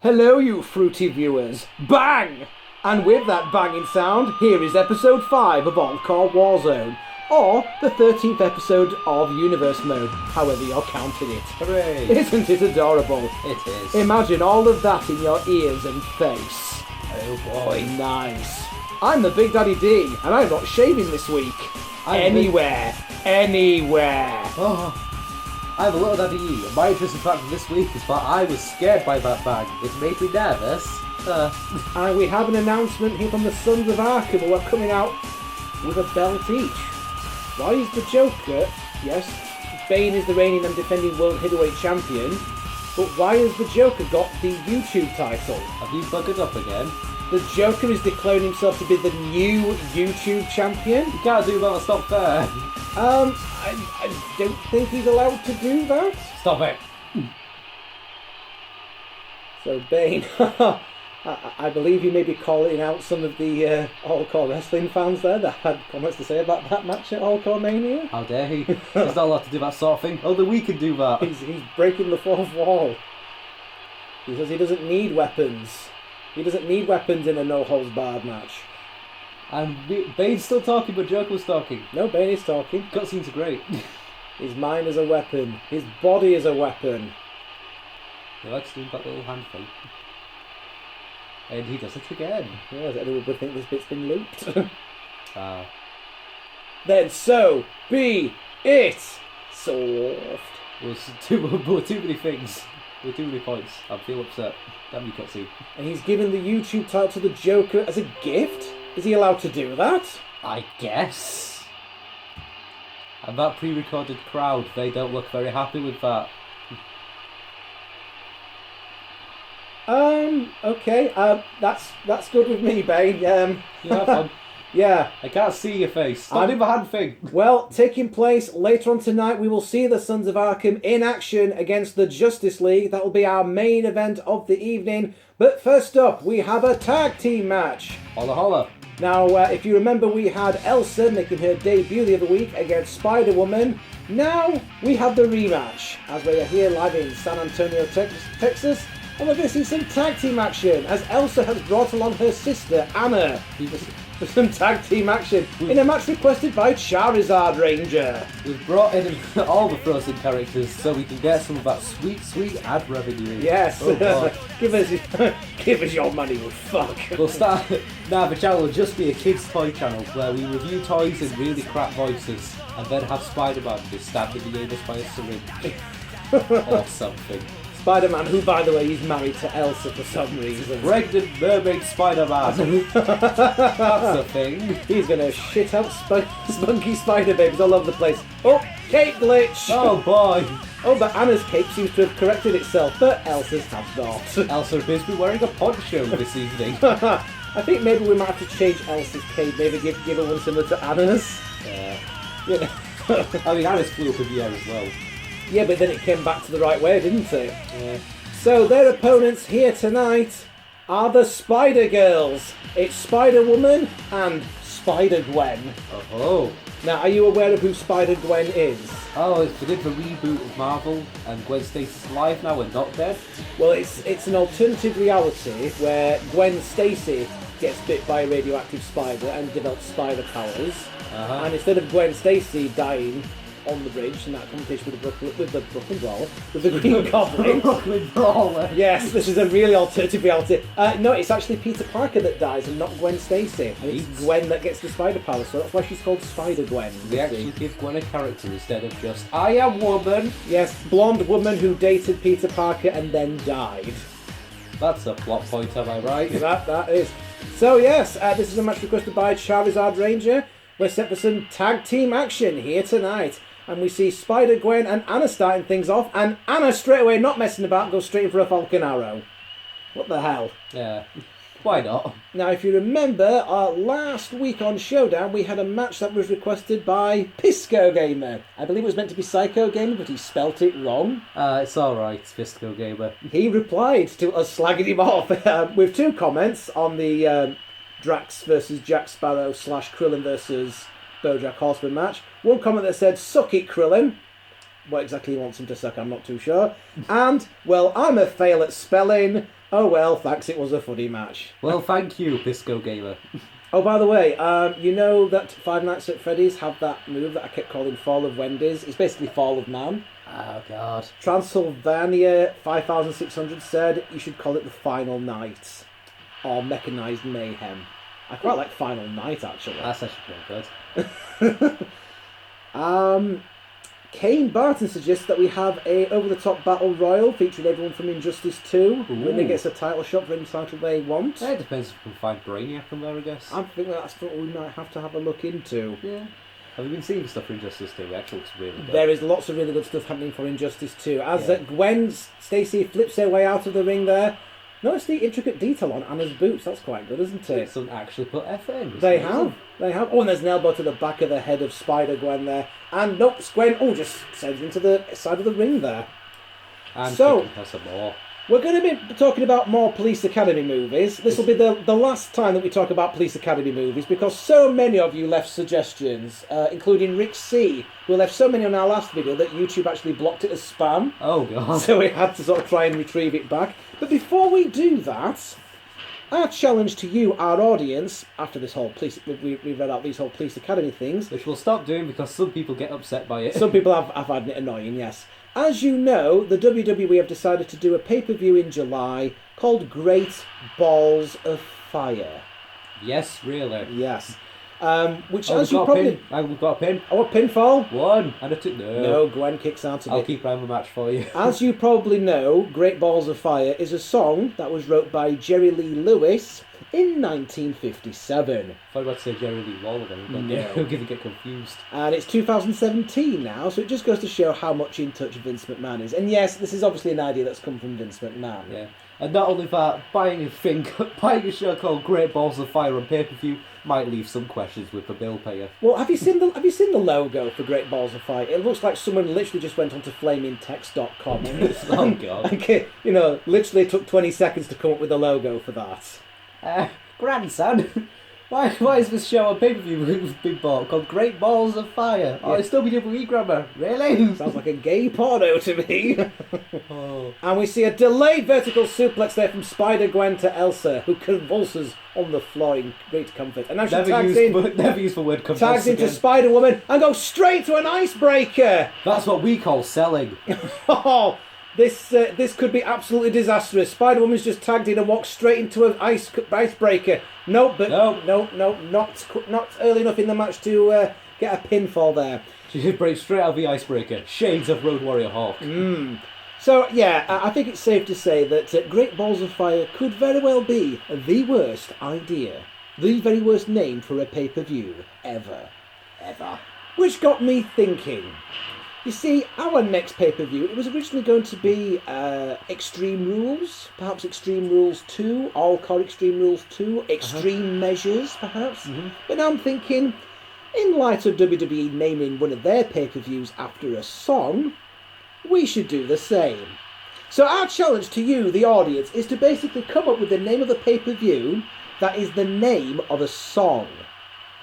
Hello, you fruity viewers. Bang! And with that banging sound, here is episode 5 of All-CAW Warzone, or the 13th episode of Universe Mode, however you're counting it. Hooray! Isn't it adorable? It is. Imagine all of that in your ears and face. Oh boy. Nice. I'm the Big Daddy D, and I'm not shaving this week. Anywhere. Oh, I'm a little daddy E. My interesting fact this week is that I was scared by that bag. It made me nervous. And we have an announcement here from the Sons of Arkham who are coming out with a belt each. Why is the Joker, yes, Bane is the reigning and defending World Heavyweight Champion, but why has the Joker got the YouTube title? Have you buggered up again? The Joker is declaring himself to be the new YouTube champion? You can't do that, it's not fair. I don't think he's allowed to do that. Stop it. So Bane, I believe you may be calling out some of the All-CAW wrestling fans there that had comments to say about that match at All-CAW Mania. How dare he? He's not allowed to do that sort of thing. Only we can do that. He's breaking the fourth wall. He says he doesn't need weapons. He doesn't need weapons in a no-holds-barred match. And Bane's still talking, but Joker was talking. No, Bane is talking. Cutscenes are great. His mind is a weapon. His body is a weapon. He likes doing that little hand thing. And he does it again. Yes, everyone would think this bit's been looped. Then so be it. Soft. There's too many things. With too many points. I feel upset. Damn you, cutscene. And he's given the YouTube title to the Joker as a gift? Is he allowed to do that? I guess. And that pre-recorded crowd, they don't look very happy with that. Okay, that's good with me, Bane. You have fun. Yeah. I can't see your face. Stop doing the hand thing. Well, taking place later on tonight, we will see the Sons of Arkham in action against the Justice League. That will be our main event of the evening. But first up, we have a tag team match. Holla holla. Now, if you remember, we had Elsa making her debut the other week against Spider-Woman. Now, we have the rematch, as we are here live in San Antonio, Texas. And we're going to see some tag team action, as Elsa has brought along her sister, Anna, for some tag team action in a match requested by Charizard Ranger. We've brought in all the Frozen characters so we can get some of that sweet ad revenue. Yes. Oh, God. give us your money, you fuck. We'll start. Now the channel will just be a kids' toy channel where we review toys in really crap voices and then have Spider-Man just stabbed in the anus by a syringe or something. Spider-Man, who, by the way, he's married to Elsa for some reason. Pregnant mermaid Spider-Man. That's a thing. He's gonna shit out spunky spider babies all over the place. Oh, cape glitch! Oh boy. Oh, but Anna's cape seems to have corrected itself, but Elsa's has not. Elsa appears to be wearing a poncho this evening. I think maybe we might have to change Elsa's cape, maybe give her one similar to Anna's. Yeah. You know. I mean, Anna's flew up in the air as well. Yeah, but then it came back to the right way, didn't it? Yeah. So their opponents here tonight are the Spider-Girls. It's Spider-Woman and Spider-Gwen. Oh. Now, are you aware of who Spider-Gwen is? Oh, they did the reboot of Marvel and Gwen Stacy's alive now and not dead? Well, it's an alternative reality where Gwen Stacy gets bit by a radioactive spider and develops spider powers. Uh-huh. And instead of Gwen Stacy dying on the bridge in that competition with the Green Goblin. Brooklyn Brawler. Yes, this is a really alternative reality. No, it's actually Peter Parker that dies and not Gwen Stacy. And it's Gwen that gets the spider power, so that's why she's called Spider-Gwen. They actually give Gwen a character instead of just, I am woman. Yes, blonde woman who dated Peter Parker and then died. That's a plot point, am I right? That is. So yes, this is a match requested by Charizard Ranger. We're set for some tag team action here tonight. And we see Spider-Gwen and Anna starting things off, and Anna straight away, not messing about, goes straight in for a Falcon Arrow. What the hell? Yeah, why not? Now, if you remember, last week on Showdown, we had a match that was requested by Pisco Gamer. I believe it was meant to be Psycho Gamer, but he spelt it wrong. It's alright, Pisco Gamer. He replied to us slagging him off with 2 comments on the Drax versus Jack Sparrow / Krillin versus BoJack Horseman match. One comment that said, "Suck it, Krillin." What exactly he wants him to suck, I'm not too sure. And, well, I'm a fail at spelling. Oh well, thanks, it was a funny match. Well, thank you, Pisco Gamer. Oh, by the way, you know that Five Nights at Freddy's have that move that I kept calling Fall of Wendy's? It's basically Fall of Man. Oh, God. Transylvania 5600 said you should call it the Final Night. Or Mechanized Mayhem. I quite like Final Night, actually. That's actually pretty good. Kane Barton suggests that we have a over-the-top battle royal featuring everyone from Injustice 2. Ooh. Winner gets a title shot for any title they want. Yeah, it depends if we can find Brainiac from there, I guess. I think that's what we might have to have a look into. Yeah. Have you been seeing stuff for Injustice 2? It actually looks really good. There is lots of really good stuff happening for Injustice 2. As Yeah. Gwen Stacy flips her way out of the ring there. Notice the intricate detail on Anna's boots. That's quite good, isn't it? Someone actually put effort in. They have. Oh, and there's an elbow to the back of the head of Spider-Gwen there. And nope, Gwen, just sends into the side of the ring there. And so, kicking her some more. We're going to be talking about more Police Academy movies. This will be the last time that we talk about Police Academy movies because so many of you left suggestions, including Rick C, who left so many on our last video that YouTube actually blocked it as spam. Oh, God. So we had to sort of try and retrieve it back. But before we do that, our challenge to you, our audience, after this whole police, we've read out these whole Police Academy things. Which we'll stop doing because some people get upset by it. Some people have found it annoying, yes. As you know, the WWE have decided to do a pay-per-view in July called Great Balls of Fire. Yes, really. Yes. Which, Oh, as you probably... we've got a pin. Oh, a pinfall? One. And a two. No. No, Gwen kicks out of I'll it. keep around the match for you. As you probably know, Great Balls of Fire is a song that was wrote by Jerry Lee Lewis in 1957. I thought about to say Jerry Lee Lawler then. But No. I'm going to get confused. And it's 2017 now, so it just goes to show how much in touch Vince McMahon is. And yes, this is obviously an idea that's come from Vince McMahon. Yeah. And not only that, buying a show called Great Balls of Fire on pay-per-view might leave some questions with the bill payer. Well, have you seen the logo for Great Balls of Fire? It looks like someone literally just went onto flamingtext.com and, Oh, God. and, literally took 20 seconds to come up with a logo for that. Grandson, why is this show on pay-per-view being bought called Great Balls of Fire? Oh, it's WWE grammar. Really? Sounds like a gay porno to me. Oh. And we see a delayed vertical suplex there from Spider-Gwen to Elsa, who convulses on the floor in great comfort. And now she Never used the word convulse tags into again. Spider-Woman and goes straight to an icebreaker. That's what we call selling. Oh, this could be absolutely disastrous. Spider-Woman's just tagged in and walked straight into an icebreaker. No, not early enough in the match to get a pinfall there. She just breaks straight out of the icebreaker. Shades of Road Warrior Hawk. So, yeah, I think it's safe to say that Great Balls of Fire could very well be the worst idea, the very worst name for a pay-per-view ever. Which got me thinking. You see, our next pay-per-view, it was originally going to be Extreme Rules, perhaps Extreme Rules 2, All-CAW Extreme Rules 2, Extreme Measures, perhaps. But now I'm thinking, in light of WWE naming one of their pay-per-views after a song, we should do the same. So our challenge to you, the audience, is to basically come up with the name of the pay-per-view that is the name of a song.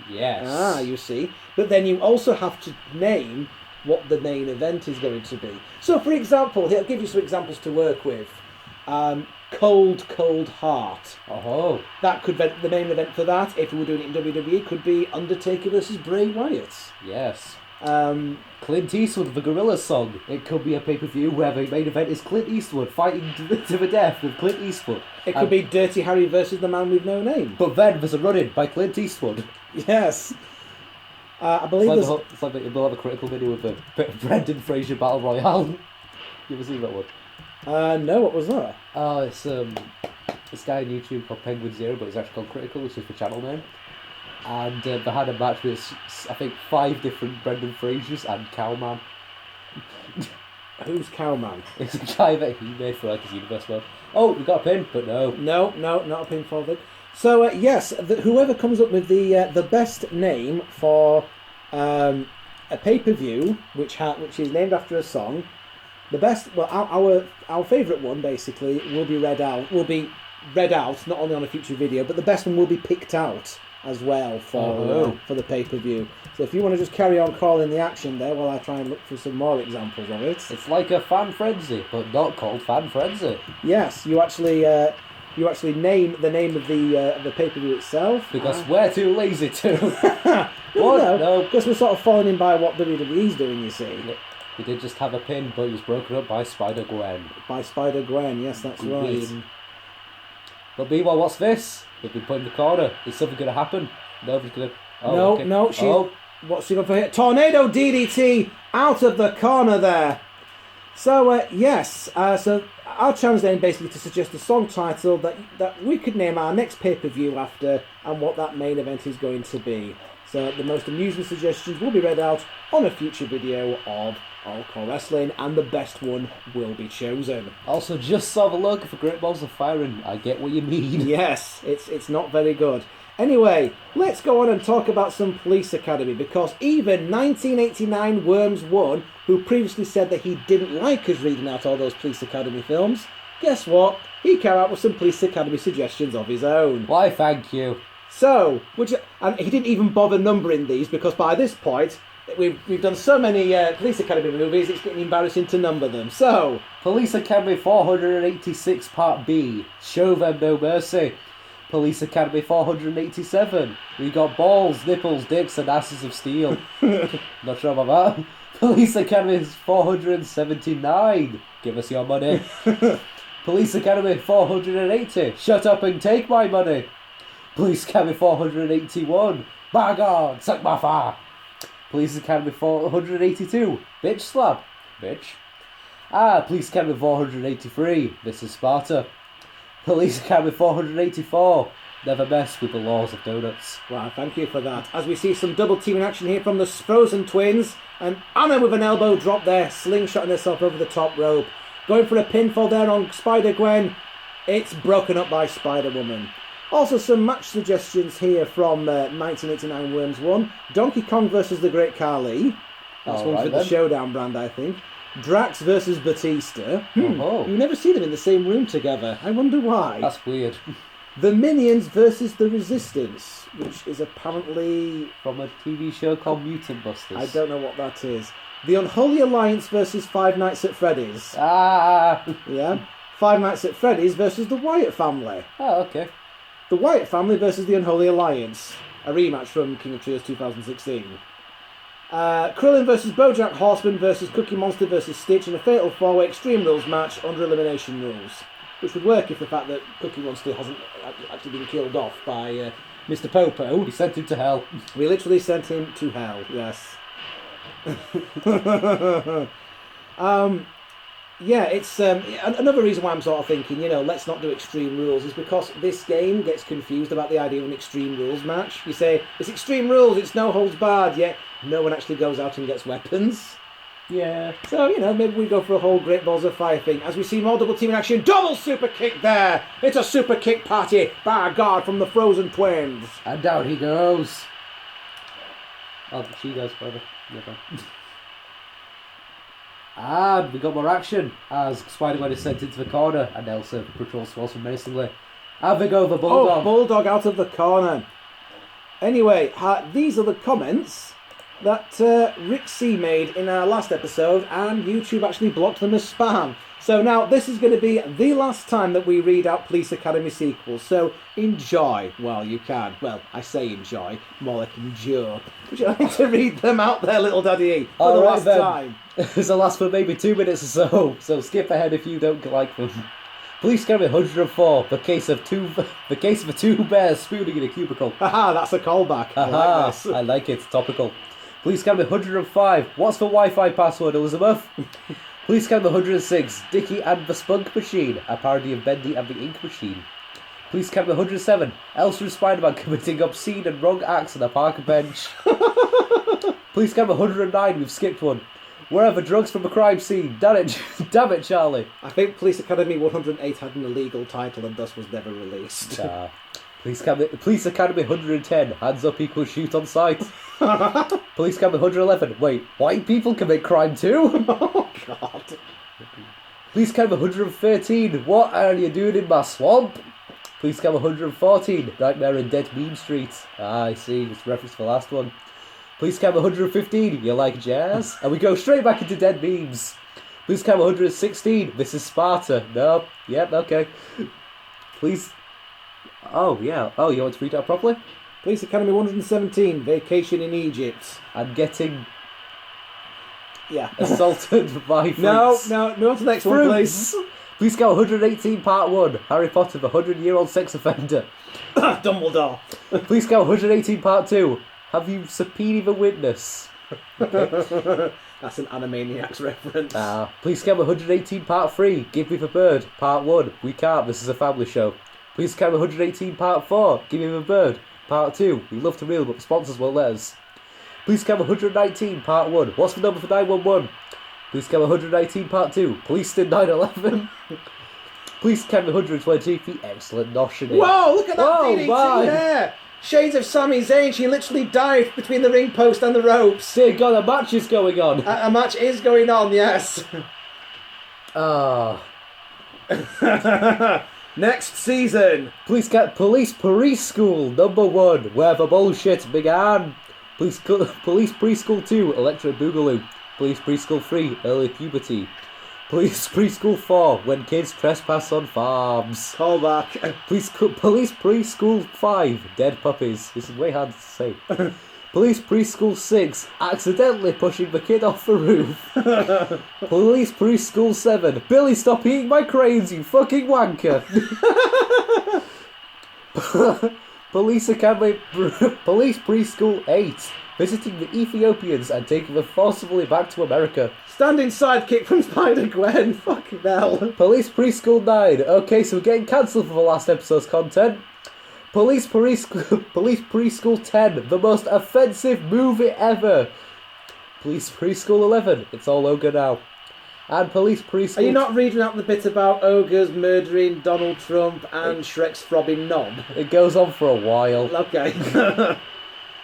Yes. Ah, you see. But then you also have to name what the main event is going to be. So, for example, I'll give you some examples to work with. Cold, Cold Heart. Oh. That could be the main event for that. If we were doing it in WWE, could be Undertaker versus Bray Wyatt. Yes. Clint Eastwood, the Gorilla song. It could be a pay-per-view where the main event is Clint Eastwood fighting to the death with Clint Eastwood. It could be Dirty Harry versus the Man with No Name. But then there's a run-in by Clint Eastwood. Yes. I believe It's like they'll have a critical video with the Brendan Fraser Battle Royale. You ever seen that one? No, what was that? Oh, it's this guy on YouTube called Penguin Zero, but it's actually called Critical, which is the channel name. And they had a match with, I think, 5 different Brendan Frasers and Cowman. Who's Cowman? It's a guy that he made for like his universe world. Oh, we got a pin, but no. No, not a pinfall then. So yes, whoever comes up with the best name for a pay-per-view, which is named after a song, the best. Well, our favourite one basically will be read out. Not only on a future video, but the best one will be picked out as well for the pay-per-view. So if you want to just carry on calling the action there while I try and look for some more examples of it. It's like a fan frenzy, but not called fan frenzy. Yes, you actually name the name of the pay-per-view itself. Because we're too lazy to. No, because we're sort of falling in by what WWE's doing, you see. We did just have a pin, but it was broken up by Spider-Gwen. By Spider-Gwen, yes, that's right. But meanwhile, what's this? They've been put in the corner. Is something going to happen? Nobody's going to... What's she going for here? Tornado DDT out of the corner there. So, so our challenge then basically to suggest a song title that we could name our next pay-per-view after and what that main event is going to be. So the most amusing suggestions will be read out on a future video of All-CAW Wrestling, and the best one will be chosen. Also, just saw the logo for Great Balls of Fire, and I get what you mean. Yes, it's not very good. Anyway, let's go on and talk about some Police Academy, because even 1989 Worms 1, who previously said that he didn't like us reading out all those Police Academy films, guess what? He came out with some Police Academy suggestions of his own. Why, thank you. So, and he didn't even bother numbering these, because by this point, we've done so many Police Academy movies, it's getting embarrassing to number them. So, Police Academy 486 Part B, Show Them No Mercy. Police Academy 487. We got balls, nipples, dicks, and asses of steel. Not sure about that. Police Academy 479. Give us your money. Police Academy 480. Shut up and take my money. Police Academy 481. By God, suck my fire. Police Academy 482. Bitch slap. Bitch. Police Academy 483. This is Sparta. Police Academy 484. Never mess with the laws of donuts. Wow, thank you for that. As we see some double teaming action here from the Frozen Twins, and Anna with an elbow drop there, slingshotting herself over the top rope. Going for a pinfall there on Spider-Gwen. It's broken up by Spider-Woman. Also some match suggestions here from 1989 Worms 1. Donkey Kong versus the Great Khali. That's one for the Showdown brand, I think. Drax versus Batista. You never see them in the same room together. I wonder why. That's weird. The Minions versus the Resistance, which is apparently from a TV show called Mutant Busters. I don't know what that is. The Unholy Alliance versus Five Nights at Freddy's. Yeah. Five Nights at Freddy's versus the Wyatt family. Oh, okay. The Wyatt family versus the Unholy Alliance. A rematch from King of Trios 2016. Krillin versus Bojack Horseman versus Cookie Monster versus Stitch in a fatal four-way Extreme Rules match under elimination rules. Which would work if the fact that Cookie Monster hasn't actually been killed off by Mr. Popo. We sent him to hell. We literally sent him to hell, yes. Yeah, it's another reason why I'm sort of thinking, let's not do Extreme Rules is because this game gets confused about the idea of an Extreme Rules match. You say, it's Extreme Rules, it's no holds barred, yet no one actually goes out and gets weapons. Yeah. So, maybe we go for a whole Great Balls of Fire thing. As we see more double team in action, double super kick there! It's a super kick party, by God, from the Frozen Twins. And down he goes. Oh, she goes further. Never. And we got more action as Spider-Man is sent into the corner and Elsa patrols towards him menacingly. And they go over Bulldog. Oh, Bulldog out of the corner. Anyway, these are the comments that Rick C made in our last episode, and YouTube actually blocked them as spam. So now this is going to be the last time that we read out Police Academy sequels, so enjoy while you can. Well, I say enjoy, more like endure. Would you like to read them out there, little Daddy E, for the last time? This will last for maybe 2 minutes or so skip ahead if you don't like them. Police Academy 104, the case of the two bears spooning in a cubicle. Haha, that's a callback. I like it, topical. Police Academy 105, what's the Wi-Fi password, Elizabeth? Police Academy 106, Dickie and the Spunk Machine, a parody of Bendy and the Ink Machine. Police Academy 107, Elsa and Spider-Man committing obscene and wrong acts on a park bench. Police Academy 109, we've skipped one. Wherever drugs from a crime scene, damn it, Charlie. I think Police Academy 108 had an illegal title and thus was never released. Police Academy 110, hands up equals shoot on sight. Police Academy 111, wait, white people commit crime too? Oh, God. Police Academy 113, what are you doing in my swamp? Police Cam 114, Nightmare in Dead Meme Street. Ah, I see, it's reference to the last one. Police Cam 115, you like jazz? And we go straight back into dead memes. Police Cam 116, this is Sparta. No, yep, okay. Police... Oh, yeah. Oh, you want to read that properly? Police Academy 117, Vacation in Egypt. I'm getting Yeah. assaulted by fruits. No, move on to the next one, please. Police Cam 118, Part 1, Harry Potter, the 100-year-old sex offender. Dumbledore. Police Cam 118, Part 2, have you subpoenaed a witness? Okay. That's an Animaniacs reference. Police Cam 118, Part 3, Give Me the Bird, Part 1, we can't, this is a family show. Police Cam 118, Part 4, Give Me the Bird, Part 2, we love to reel but the sponsors won't let us. Police Cam 119, Part 1, what's the number for 911? Police Cam 119, Part 2, Police in 911. Police Cam 120, the excellent noshing. Whoa, look at that Whoa, DDT my. there! Shades of Sami Zayn, she literally dived between the ring post and the ropes. Dear God, a match is going on. A match is going on, yes. Ah. Next season. Police Preschool number 1, where the bullshit began. Police Preschool 2, Electric Boogaloo. Police Preschool 3, Early Puberty. Police Preschool 4, when kids trespass on farms. Call back. Police Preschool 5, Dead Puppies. This is way hard to say. Police Preschool 6, accidentally pushing the kid off the roof. Police Preschool 7, Billy, stop eating my cranes, you fucking wanker. Police Preschool 8, visiting the Ethiopians and taking them forcibly back to America. Standing sidekick from Spider-Gwen. Fucking hell. Police Preschool 9, okay, so we're getting cancelled for the last episode's content. Police Preschool 10, the most offensive movie ever. Police Preschool 11, it's all ogre now. And Police Preschool... Are you not reading out the bit about ogres murdering Donald Trump and Shrek's throbbing knob? It goes on for a while. Okay.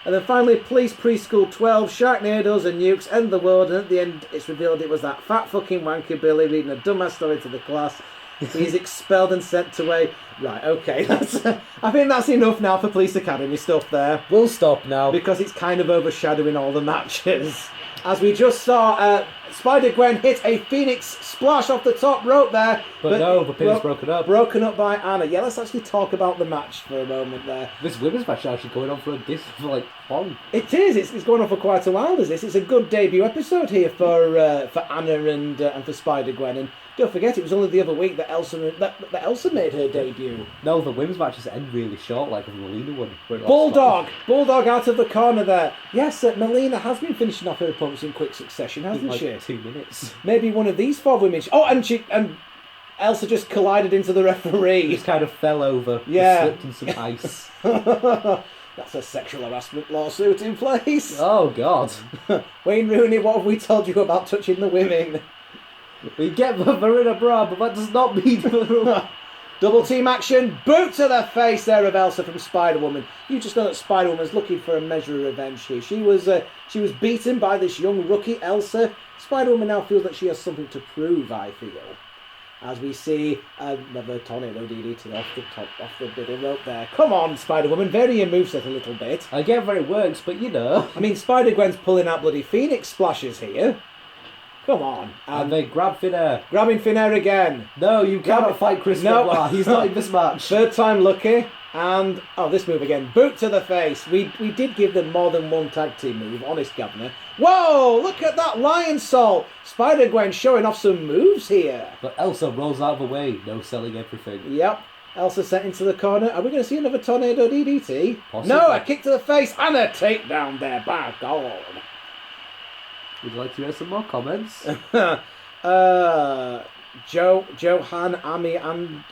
And then finally, Police Preschool 12, Sharknadoes and nukes end the world, and at the end it's revealed it was that fat fucking wanker Billy reading a dumbass story to the class. He's expelled and sent away. Right, okay. I think that's enough now for Police Academy stuff there. We'll stop now. Because it's kind of overshadowing all the matches. As we just saw, Spider-Gwen hit a Phoenix splash off the top rope there. But no, the pin's broken up. Broken up by Anna. Yeah, let's actually talk about the match for a moment there. This women's match is actually going on for like long. It is. It's going on for quite a while, is this? It's a good debut episode here for Anna and for Spider-Gwen. And don't forget, it was only the other week that Elsa made her debut. No, the women's matches end really short, like the Melina one. Bulldog out of the corner there. Yes, Melina has been finishing off her opponents in quick succession, hasn't like she? 2 minutes. Maybe one of these 4 women. Oh, and Elsa just collided into the referee. Just kind of fell over. Yeah. Slipped in some ice. That's a sexual harassment lawsuit in place. Oh God. Wayne Rooney, what have we told you about touching the women? We get her in a bra, but that does not mean Double team action, boot to the face there of Elsa from Spider-Woman. You just know that Spider-Woman's looking for a measure of revenge here. She was beaten by this young rookie, Elsa. Spider-Woman now feels that she has something to prove, I feel. As we see another tornado DDT off the middle rope there. Come on, Spider-Woman, vary your moveset a little bit. I get where it works, but you know. I mean, Spider-Gwen's pulling out bloody Phoenix splashes here. Come on. And they grab Finnair. Grabbing Finnair again. No, you cannot fight Chris Benoit. He's not in this match. Third time lucky. And, this move again. Boot to the face. We did give them more than one tag team move, honest governor. Whoa, look at that lion salt. Spider-Gwen showing off some moves here. But Elsa rolls out of the way. No selling everything. Yep. Elsa sent into the corner. Are we going to see another tornado DDT? Possibly. No, a kick to the face and a takedown there. By God. Would you like to hear some more comments? Johan Ami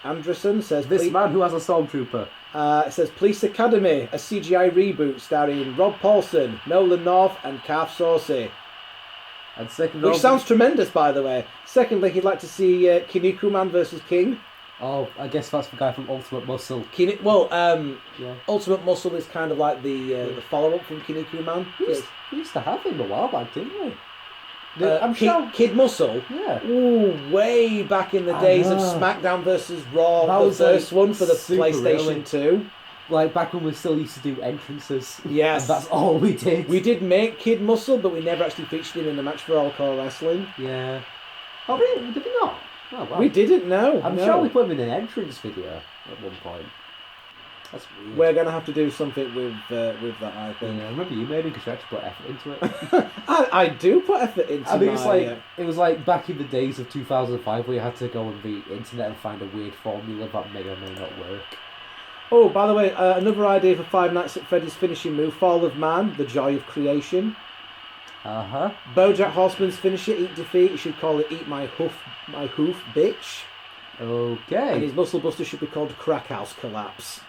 Anderson says... This man who has a stormtrooper. It says Police Academy, a CGI reboot starring Rob Paulson, Nolan North and Calf Saucy. And second, which sounds tremendous, by the way. Secondly, he'd like to see Kinnikuman Man versus King. Oh, I guess that's the guy from Ultimate Muscle. Yeah. Ultimate Muscle is kind of like the follow-up from Kinnikuman. Man. We used to have him a while back, didn't we? I'm sure. Kid Muscle. Yeah. Ooh, way back in the days of SmackDown versus Raw, That the was, first one for the super PlayStation early. 2. Like back when we still used to do entrances. Yes. And that's all we did. We did make Kid Muscle, but we never actually featured him in the match for All-CAW Wrestling. Yeah. Oh, really? Did we not? Oh, wow. We didn't know. I'm no. sure we put him in an entrance video at one point. That's weird. We're going to have to do something with that, I think. Yeah, I remember you made it because you had to put effort into it. I do put effort into I mean, my... it was like back in the days of 2005 where you had to go on the internet and find a weird formula that may or may not work. Oh, by the way, another idea for Five Nights at Freddy's finishing move, Fall of Man, the joy of creation. Uh-huh. BoJack Horseman's finisher, Eat Defeat, you should call it Eat My Hoof, Bitch. Okay. And his Muscle Buster should be called Crack House Collapse.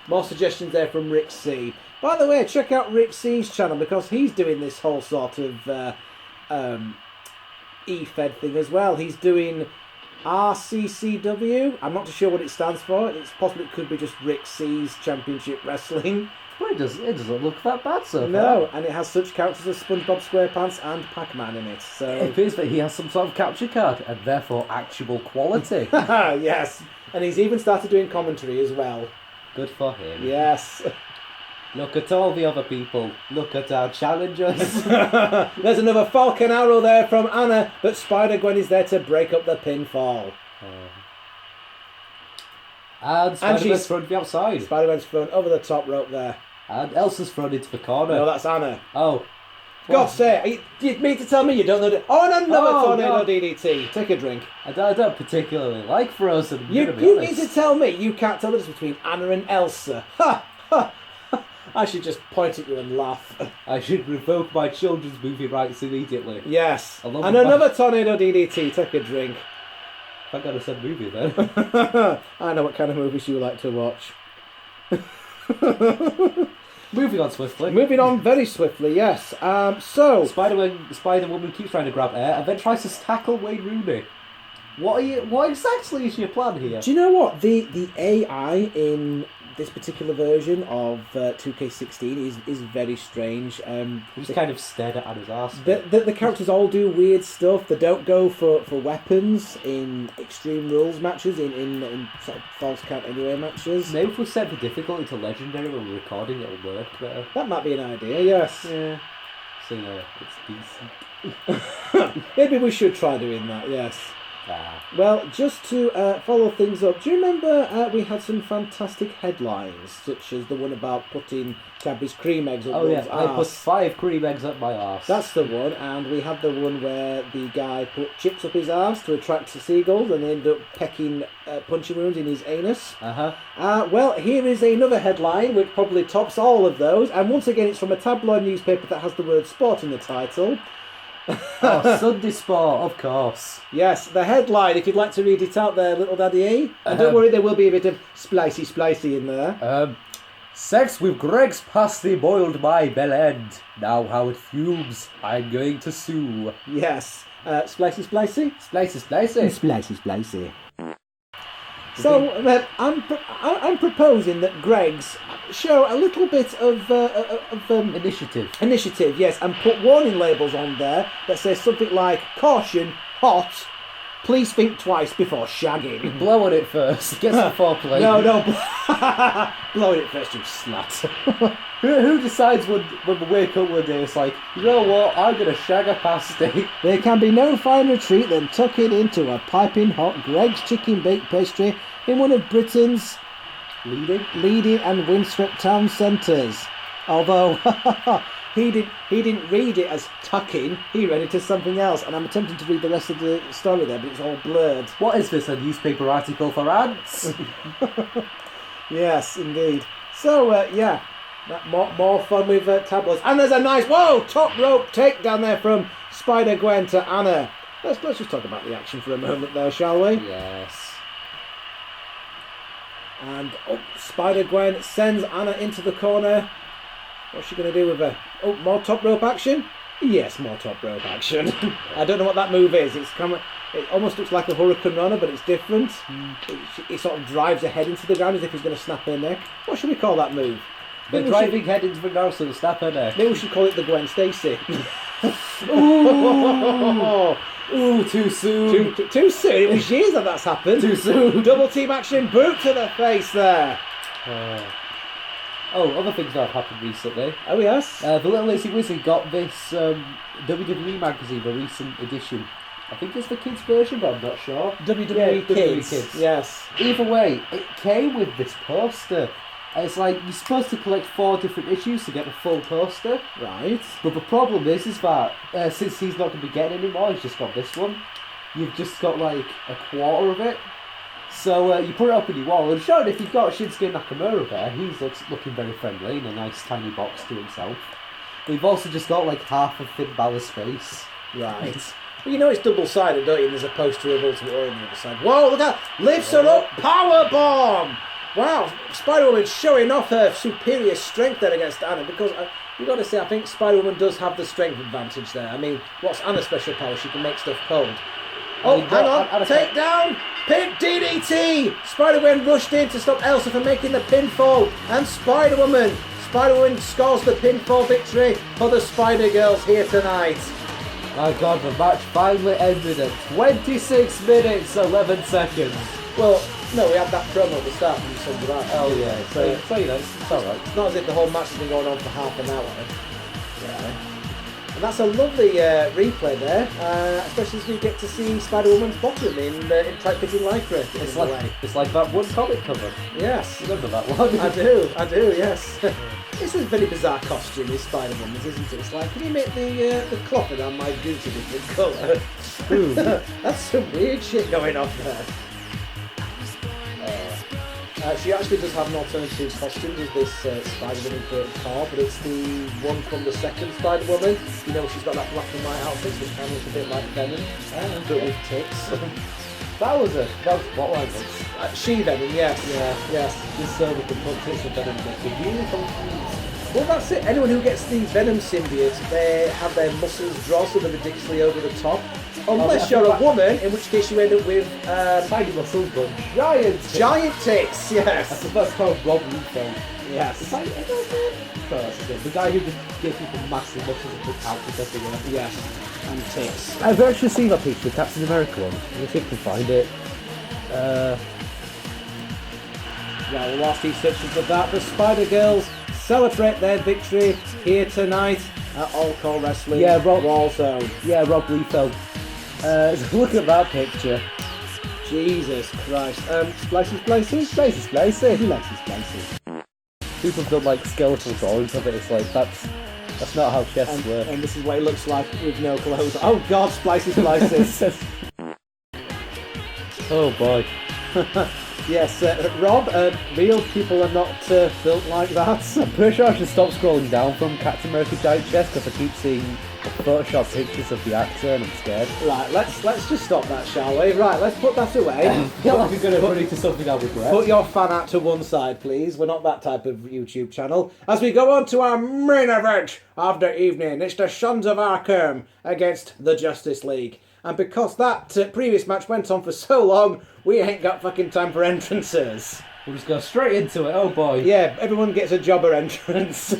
More suggestions there from Rick C. By the way, check out Rick C's channel because he's doing this whole sort of E-Fed thing as well. He's doing RCCW. I'm not too sure what it stands for. It's possible it could be just Rick C's Championship Wrestling. Well, it doesn't look that bad so far. No, and it has such characters as SpongeBob SquarePants and Pac-Man in it. So It appears that he has some sort of capture card and therefore actual quality. yes, and he's even started doing commentary as well. Good for him. Yes. Look at all the other people. Look at our challengers. There's another Falcon Arrow there from Anna, but Spider-Gwen is there to break up the pinfall. And Spider-Man's she's- thrown to the outside. Spider-Man's thrown over the top rope there. And Elsa's thrown into the corner. No, that's Anna. Oh. God's sake, you mean to tell me you don't know... Oh, and another tornado God. DDT. Take a drink. I don't particularly like Frozen. You I'm gonna be mean honest. to tell me you can't tell the difference between Anna and Elsa? Ha! Ha! I should just point at you and laugh. I should revoke my children's movie rights immediately. Yes. I love And it. another tornado DDT. Take a drink. Thank God I said movie then. I know what kind of movies you like to watch. Moving on swiftly. Moving on very swiftly, yes. So Spider-Woman keeps trying to grab air and then tries to tackle Wayne Rooney. What exactly is your plan here? do you know what the AI in this particular version of 2K16 is very strange. He just kind of stared at his arse. The characters all do weird stuff. They don't go for weapons in Extreme Rules matches, in sort of false count anywhere matches. Maybe if we set the difficulty to legendary when we're recording, it'll work better. That might be an idea, yes. Yeah. So it's decent. Maybe we should try doing that, yes. Ah. Well, just to follow things up, do you remember we had some fantastic headlines, such as the one about putting Cadbury's cream eggs up Oh yeah, one's I put arse? 5 cream eggs up my arse. That's the one, and we had the one where the guy put chips up his arse to attract the seagulls, and they ended up pecking punching wounds in his anus. Well, here is another headline, which probably tops all of those, and once again it's from a tabloid newspaper that has the word sport in the title. Oh, Sunday Sport, of course. Yes, the headline, if you'd like to read it out there, little daddy E. And don't worry, there will be a bit of splicey in there. Sex with Greg's pasty boiled my bell end. Now how it fumes, I'm going to sue. Yes. Splicey? Splicey. So, I'm proposing that Greg's show a little bit of initiative, yes, and put warning labels on there that says something like, caution, hot, please think twice before shagging. Blow on it first, get some foreplay. No, blow it first, you slut. Who decides when we wake up one day, it's like, you know what, I'm going to shag a pasty. There can be no finer treat than tucking into a piping hot Greg's chicken baked pastry in one of Britain's leading and windswept town centres. Although he didn't read it as tucking, he read it as something else, and I'm attempting to read the rest of the story there, but it's all blurred. What is this, a newspaper article for ants? Yes, indeed. So yeah. More fun with tabloids. And there's a nice, top rope takedown there from Spider-Gwen to Anna. Let's just talk about the action for a moment there, shall we? Yes. And Spider-Gwen sends Anna into the corner. What's she going to do with her? Oh, more top rope action? Yes, more top rope action. I don't know what that move is. It almost looks like a Hurricane Runner, but it's different. It sort of drives her head into the ground as if he's going to snap her neck. What should we call that move? The driving head into the ground so to snap her neck. Maybe we should call it the Gwen Stacy. Ooh! Ooh, too soon. Too soon. It was years that that's happened. Too soon. Double team action, boot to the face there. Other things that have happened recently. Oh yes. The Little Lazy Wizard got this WWE magazine, a recent edition. I think it's the kids version, but I'm not sure. WWE Kids. Yes. Either way, it came with this poster. It's like you're supposed to collect 4 different issues to get the full poster. Right. But the problem is that since he's not going to be getting any more, he's just got this one. You've just got like a quarter of it. So you put it up in your wall, and sure, if you've got Shinsuke Nakamura there, he's looking very friendly in a nice tiny box to himself. But you've also just got like half of Finn Balor's face. Right. Well, you know it's double-sided, don't you? And there's a poster of Ultimate Warrior on the other side. Whoa, look at that! Lifts her up! Power bomb! Wow, Spider-Woman showing off her superior strength there against Anna, because you've got to say, I think Spider-Woman does have the strength advantage there. I mean, what's Anna's special power? She can make stuff cold. Oh, hang on, take down, pin DDT! Spider-Gwen rushed in to stop Elsa from making the pinfall, and Spider-Woman scores the pinfall victory for the Spider-Girls here tonight. My God, the match finally ended at 26 minutes, 11 seconds. Well, no, we had that promo at the start from Sunday night. Oh yeah, so you know, it's alright. It's not as if the whole match has been going on for half an hour. Yeah. And that's a lovely replay there, especially as we get to see Spider-Woman's bottom in tight fitting lycra. It's like that one comic cover. Yes. Remember that one? I do, yes. It's a very bizarre costume, this Spider-Woman's, isn't it? It's like, can you make the cloth around my boots a different colour? Ooh. That's some weird shit going on there. She actually does have an alternative costume as this Spider-Woman created car, but it's the one from the second Spider-Woman. You know, she's got that black and white outfit, which kind of looks a bit like Venom, but with tits. That was what was it? She-Venom, yes. Yeah. Yes. Just so we can put tits and Venom make it really confused. Well, that's it. Anyone who gets the Venom symbiote, they have their muscles draw so they're ridiculously over the top. Unless you're a woman, in which case you end up with tiny muscles, but giant tits, yes. That's called Rob Liefeld. Yes. The guy who just gives people massive muscles and puts outfits everywhere. Yes. And tits. I've actually seen that picture, the Captain America one. If you can find it. Yeah, well, whilst he's searching for that, the Spider-Girls celebrate their victory here tonight at All-CAW Wrestling. Yeah, Rob Zone. Yeah, Rob Liefeld. Look at that picture. Jesus Christ. Splicy. He likes his splices. People have done like skeletal drawings of it. It's like that's not how chests work. And this is what it looks like with no clothes. Oh God, splices. Oh boy. Yes, Rob, real people are not built like that. I'm pretty sure I should stop scrolling down from Captain America Giant Chest because I keep seeing Photoshop pictures of the actor and I'm scared. Right, let's just stop that, shall we? Right, let's put that away. I feel like we're going to run into something I'll regret. Put your fan art to one side, please. We're not that type of YouTube channel. As we go on to our main event of the evening, it's the Sons of Arkham against the Justice League. And because that previous match went on for so long, we ain't got fucking time for entrances. We'll just go straight into it, oh boy. Yeah, everyone gets a jobber entrance.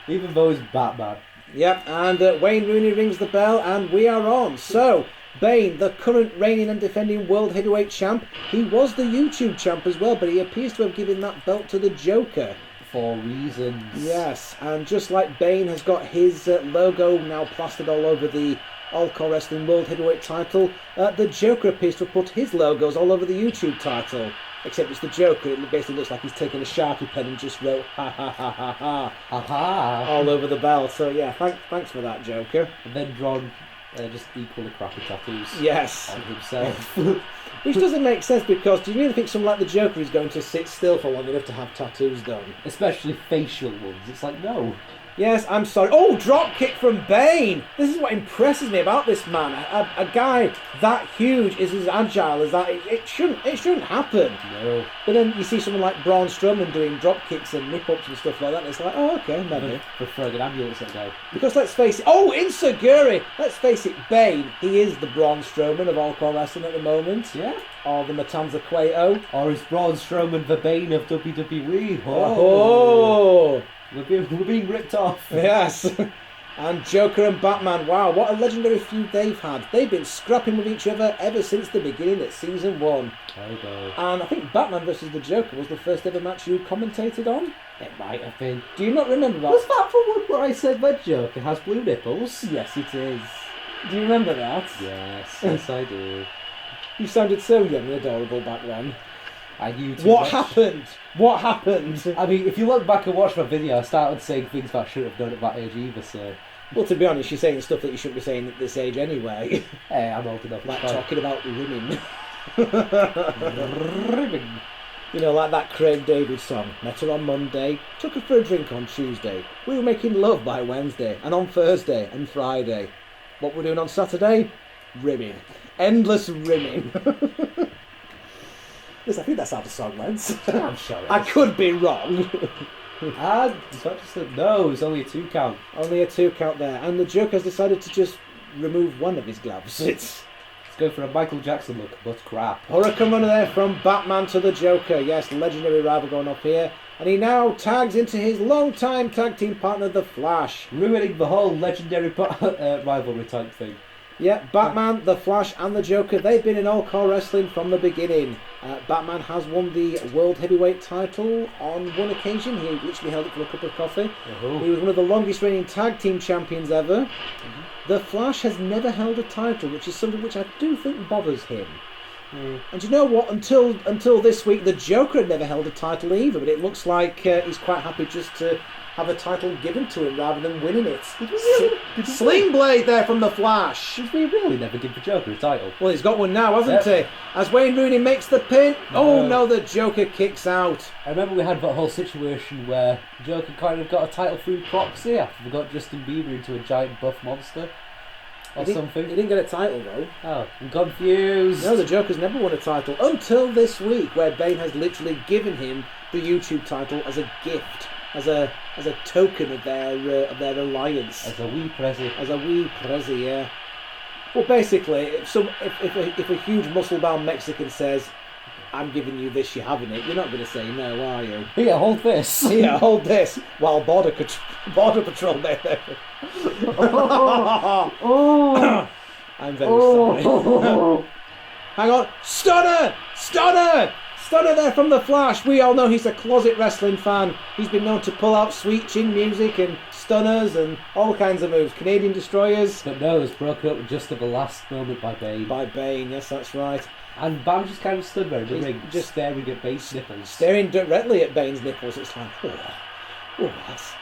Even though he's Batman. Yep, and Wayne Rooney rings the bell and we are on. So, Bane, the current reigning and defending World Heavyweight Champ, he was the YouTube champ as well, but he appears to have given that belt to the Joker. For reasons. Yes, and just like Bane has got his logo now plastered all over the All-CAW Wrestling World Heavyweight title, the Joker appears to have put his logos all over the YouTube title. Except it's the Joker, it basically looks like he's taken a Sharpie pen and just wrote ha ha ha ha ha ha ha all over the belt. So yeah, thanks for that, Joker. And then drawn just equally crappy tattoos. Yes. On himself. Which doesn't make sense because do you really think someone like the Joker is going to sit still for long enough to have tattoos done? Especially facial ones. It's like, no. Yes, I'm sorry. Oh, drop kick from Bane. This is what impresses me about this man. A guy that huge is as agile as that. It shouldn't happen. No. But then you see someone like Braun Strowman doing drop kicks and nip ups and stuff like that, and it's like, oh, okay, maybe. For throwing an ambulance at a guy. Because let's face it. Oh, Insaguri. Let's face it, Bane. He is the Braun Strowman of All-CAW Wrestling at the moment. Yeah. Or the Matanza Cueto. Or is Braun Strowman the Bane of WWE? Oh. We're being ripped off. Yes. And Joker and Batman, wow, what a legendary feud they've had. They've been scrapping with each other ever since the beginning of season 1. Okay. And I think Batman versus the Joker was the first ever match you commentated on. It might have been. Do you not remember that? Was that the one where I said the Joker has blue nipples? Yes, it is. Do you remember that? Yes, I do. You sounded so young and adorable back then. I knew too What much. happened? What happened? I mean, if you look back and watch my video, I started saying things that I shouldn't have done at that age either, so... Well, to be honest, you're saying stuff that you shouldn't be saying at this age anyway. Hey, I'm old enough. Like it's fine. talking about women. Ribbon. You know, like that Craig David song. Met her on Monday, took her for a drink on Tuesday. We were making love by Wednesday, and on Thursday and Friday. What we're doing on Saturday? Rimming. Endless rimming. Yes, I think that's how the song went. I'm sure it is. I could be wrong. It's not just no, it's only a 2 count. Only a 2 count there, and the Joker's decided to just remove one of his gloves. It's Let's go for a Michael Jackson look, but crap. Hurricane Runner there from Batman to the Joker. Yes, legendary rival going up here. And he now tags into his long-time tag team partner, The Flash. Ruining the whole legendary rivalry type thing. Yeah, Batman, The Flash and the Joker, they've been in All-CAW wrestling from the beginning. Batman has won the World Heavyweight title on one occasion. He literally held it for a cup of coffee. He was one of the longest reigning tag team champions ever. The Flash has never held a title, which is something which I do think bothers him. And you know what? Until this week, the Joker had never held a title either, but it looks like he's quite happy just to have a title given to him rather than winning it. Sling Blade there from the Flash. Did we really never give the Joker a title? Well, he's got one now, hasn't he? As Wayne Rooney makes the pin. Oh no, the Joker kicks out. I remember we had that whole situation where Joker kind of got a title through proxy after we got Justin Bieber into a giant buff monster or something. He didn't get a title though. Oh, I'm confused. No, the Joker's never won a title until this week, where Bane has literally given him the YouTube title as a gift, as a token of their alliance. As a wee prezi. As a wee prezi, yeah. Well, basically, if a huge muscle-bound Mexican says, "I'm giving you this, you're having it," you're not going to say no, are you? Here, hold this. Here, hold this. While Border Patrol there. Oh. I'm very sorry. Hang on. Stunner! Stunner! Stunner there from the Flash. We all know he's a closet wrestling fan. He's been known to pull out sweet chin music and stunners and all kinds of moves. Canadian destroyers. But no, it's broken up just at the last moment by Bane. By Bane, yes, that's right. And Bam just kind of stood there in the He's ring, just staring at Bane's nipples. Staring directly at Bane's nipples. It's like, that's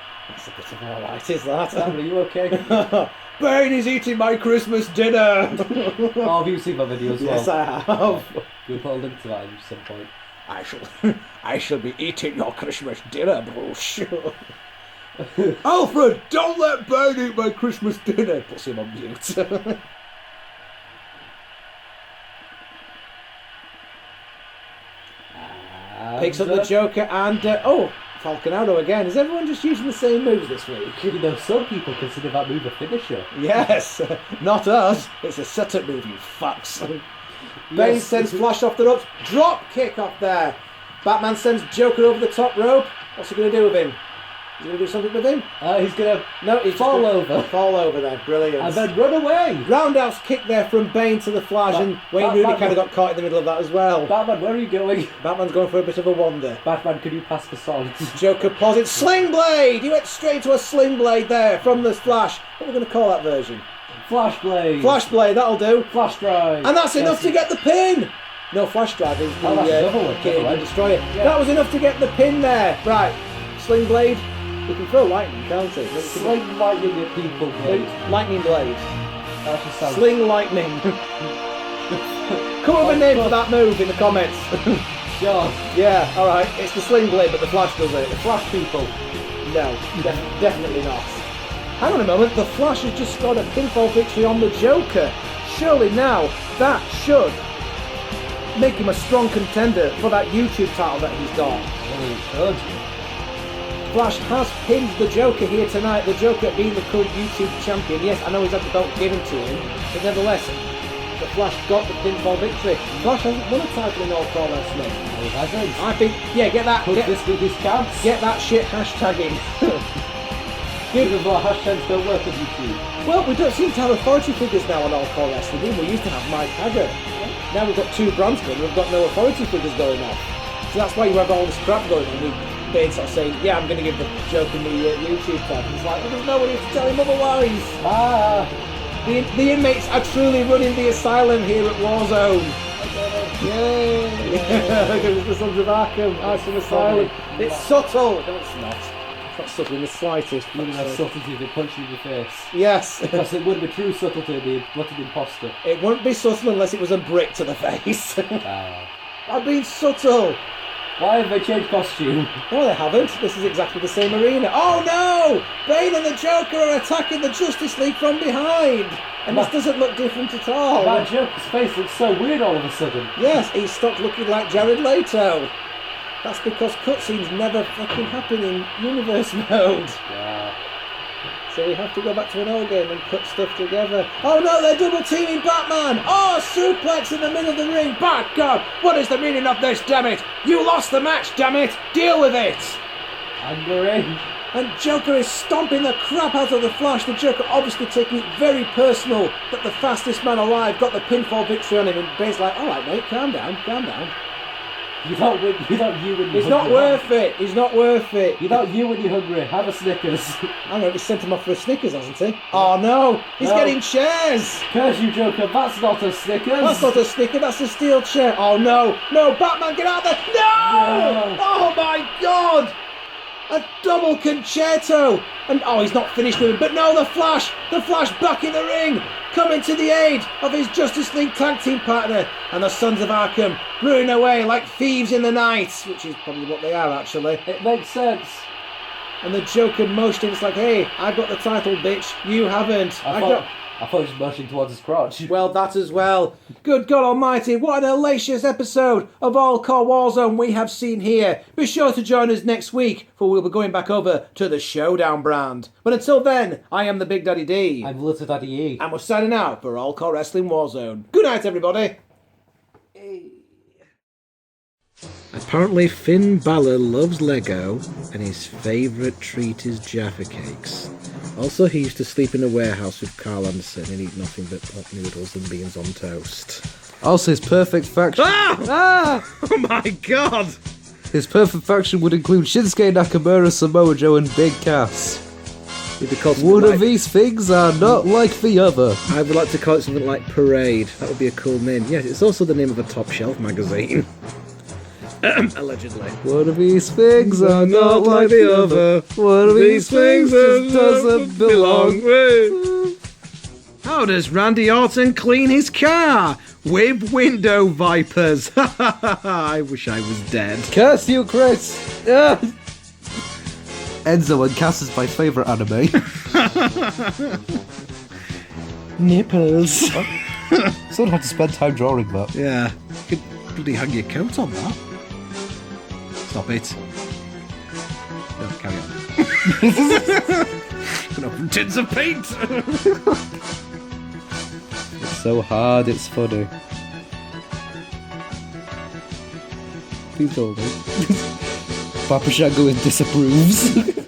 a bit of alright, is that? Sam, are you okay? Bane is eating my Christmas dinner! Oh, have you seen my video as well? Yes, I have. We'll put a link to that at some point. I shall be eating your Christmas dinner, Bruce. Alfred, don't let Bane eat my Christmas dinner. Puts him on mute. Picks up the Joker and Falconado again. Is everyone just using the same moves this week? You know, some people consider that move a finisher. Yes, not us. It's a setup move, you fucks. Bane Yes. sends Flash off the ropes. Drop kick up there. Batman sends Joker over the top rope. What's he going to do with him? He's going to do something with him? He's going No, he's to fall over. Fall over there. Brilliant. And then run away. Roundhouse kick there from Bane to the Flash, and Wayne Rooney kind of got caught in the middle of that as well. Batman, where are you going? Batman's going for a bit of a wander. Batman, can you pass the salt? Joker pauses. Sling Blade! He went straight to a Sling Blade there from the Flash. What are we going to call that version? Flash Blade. Flash Blade, that'll do. Flash Drive. And that's enough to get the pin! No, Flash Drive is Oh, that's another one. Canadian Destroyer. Yeah. That was enough to get the pin there. Right, Sling Blade. We can throw lightning, can't we? Sling lightning at people, mate. Lightning Blade. That just sounds... Sling Lightning. Come up with a name for that move in the comments. Sure. Yeah, alright. It's the Sling Blade, but the Flash does it. The Flash people. No, definitely not. Hang on a moment, the Flash has just scored a pinfall victory on the Joker. Surely now, that should make him a strong contender for that YouTube title that he's got. Well, he should. Flash has pinned the Joker here tonight, the Joker being the current YouTube champion. Yes, I know he's had the belt given to him, but nevertheless, the Flash got the pinfall victory. Flash hasn't won a title in All-CAW wrestling. No, he hasn't. I think, yeah, get that, Could this be his chance? get that shit hashtagging. Even though hashtags don't work on YouTube. Well, we don't seem to have authority figures now on All-CAW Wrestling. We used to have Mike Haggard. Now we've got 2 Branston, we've got no authority figures going on. So that's why you have all this crap going on. With Bane sort of saying, yeah, I'm going to give the Joker the YouTube tag. And it's like, well, there's nobody to tell him otherwise. The inmates are truly running the asylum here at Warzone. Yay! It's the Sons of Arkham, Arkham Asylum. It's subtle. No, it's not. It's not subtle in the slightest. Even that subtlety if it punched you in the face. Yes. Because it wouldn't be true subtlety, it'd be a bloody imposter. It wouldn't be subtle unless it was a brick to the face. I'm being subtle. Why have they changed costume? No, they haven't. This is exactly the same arena. Oh no! Bane and the Joker are attacking the Justice League from behind. And this doesn't look different at all. That Joker's face looks so weird all of a sudden. Yes, he's stopped looking like Jared Leto. That's because cutscenes never fucking happen in universe mode. Yeah. So we have to go back to an old game and put stuff together. Oh no, they're double teaming Batman! Oh, suplex in the middle of the ring! By God, what is the meaning of this, damn it? You lost the match, damn it! Deal with it! Angry. And Joker is stomping the crap out of the Flash. The Joker obviously taking it very personal that the fastest man alive got the pinfall victory on him. And Bane's like, alright mate, calm down, calm down. You don't win when you're He's not worth it. He's not worth it. You don't you when you're hungry. Have a Snickers. Hang on, he sent him off for a Snickers, hasn't he? Oh no, he's getting chairs. Curse you, Joker. That's not a Snickers. That's not a Snicker. That's a steel chair. Oh no, no, Batman, get out of there! No! Oh my God! A double concerto! And oh, he's not finished with him. But no, the Flash back in the ring, coming to the aid of his Justice League tag team partner, and the Sons of Arkham running away like thieves in the night, which is probably what they are actually. It makes sense. And the Joker motioning, it's like, hey, I've got the title, bitch. You haven't. I thought he was motioning towards his crotch. Well, that as well. Good God Almighty, what an hellacious episode of All-CAW Warzone we have seen here. Be sure to join us next week, for we'll be going back over to the Showdown brand. But until then, I am the Big Daddy D. I'm Little Daddy E. And we're signing out for All-CAW Wrestling Warzone. Good night, everybody. Apparently Finn Balor loves Lego, and his favourite treat is Jaffa cakes. Also, he used to sleep in a warehouse with Carl Anderson and eat nothing but pot noodles and beans on toast. Also, his perfect faction... Oh my God! His perfect faction would include Shinsuke Nakamura, Samoa Joe, and Big Cass. One of these things are not like the other. I would like to call it something like Parade. That would be a cool name. Yes, it's also the name of a top shelf magazine. Allegedly. One of these things are not like the other. One of these things just doesn't belong. How does Randy Orton clean his car? With window vipers. I wish I was dead. Curse you, Chris! Enzo and Cass is my favourite anime. Nipples. Someone had to spend time drawing that. Yeah. You could bloody hang your coat on that. Stop it. No, carry on. Gonna open tins of paint. It's so hard, it's funny. Please don't. Papa Shango disapproves.